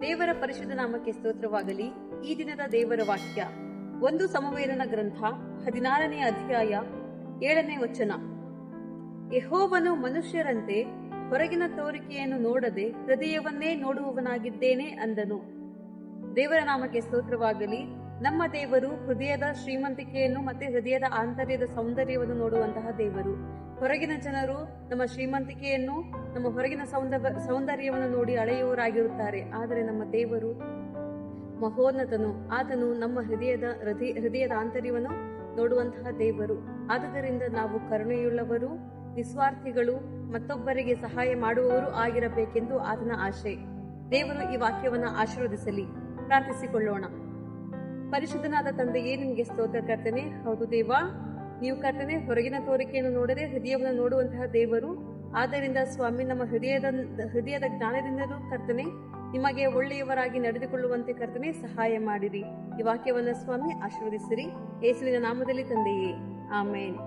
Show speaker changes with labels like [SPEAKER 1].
[SPEAKER 1] ದೇವರ ಪರಿಶುದ್ಧ ನಾಮಕ್ಕೆ ಸ್ತೋತ್ರವಾಗಲಿ. ಈ ದಿನದ ದೇವರ ವಾಕ್ಯ 1 ಸಮುವೇಲನ ಗ್ರಂಥ 16ನೇ ಅಧ್ಯಾಯ 7ನೇ ವಚನ. ಯೆಹೋವನು ಮನುಷ್ಯರಂತೆ ಹೊರಗಿನ ತೋರಿಕೆಯನ್ನು ನೋಡದೆ ಹೃದಯವನ್ನೇ ನೋಡುವವನಾಗಿದ್ದೇನೆ ಅಂದನು. ದೇವರ ನಾಮಕ್ಕೆ ಸ್ತೋತ್ರವಾಗಲಿ. ನಮ್ಮ ದೇವರು ಹೃದಯದ ಶ್ರೀಮಂತಿಕೆಯನ್ನು ಮತ್ತೆ ಹೃದಯದ ಆಂತರ್ಯದ ಸೌಂದರ್ಯವನ್ನು ನೋಡುವಂತಹ ದೇವರು. ಹೊರಗಿನ ಜನರು ನಮ್ಮ ಶ್ರೀಮಂತಿಕೆಯನ್ನು, ನಮ್ಮ ಹೊರಗಿನ ಸೌಂದರ್ಯವನ್ನು ನೋಡಿ ಅಳೆಯುವವರಾಗಿರುತ್ತಾರೆ. ಆದರೆ ನಮ್ಮ ದೇವರು ಮಹೋನ್ನತನು. ಆತನು ನಮ್ಮ ಹೃದಯದ ಆಂತರ್ಯವನ್ನು ನೋಡುವಂತಹ ದೇವರು. ಆದುದರಿಂದ ನಾವು ಕರುಣೆಯುಳ್ಳವರು, ನಿಸ್ವಾರ್ಥಿಗಳು, ಮತ್ತೊಬ್ಬರಿಗೆ ಸಹಾಯ ಮಾಡುವವರು ಆಗಿರಬೇಕೆಂದು ಆತನ ಆಶೆ. ದೇವರು ಈ ವಾಕ್ಯವನ್ನು ಆಶೀರ್ವದಿಸಲಿ. ಪ್ರಾರ್ಥಿಸಿಕೊಳ್ಳೋಣ. ಪರಿಶುದ್ಧನಾದ ತಂದೆಯೇ, ನಿಮಗೆ ಸ್ತೋತ್ರ ಕರ್ತನೆ. ಹೌದು ದೇವ, ನೀವು ಕರ್ತನೆ ಹೊರಗಿನ ತೋರಿಕೆಯನ್ನು ನೋಡದೆ ಹೃದಯವನ್ನು ನೋಡುವಂತಹ ದೇವರು. ಆದ್ದರಿಂದ ಸ್ವಾಮಿ, ನಮ್ಮ ಹೃದಯದ ಜ್ಞಾನದಿಂದಲೂ ಕರ್ತನೆ ನಿಮಗೆ ಒಳ್ಳೆಯವರಾಗಿ ನಡೆದುಕೊಳ್ಳುವಂತೆ ಕರ್ತನೆ ಸಹಾಯ ಮಾಡಿರಿ. ಈ ವಾಕ್ಯವನ್ನು ಸ್ವಾಮಿ ಆಶೀರ್ವದಿಸಿರಿ. ಯೇಸುವಿನ ನಾಮದಲ್ಲಿ ತಂದೆಯೇ, ಆಮೇನ್.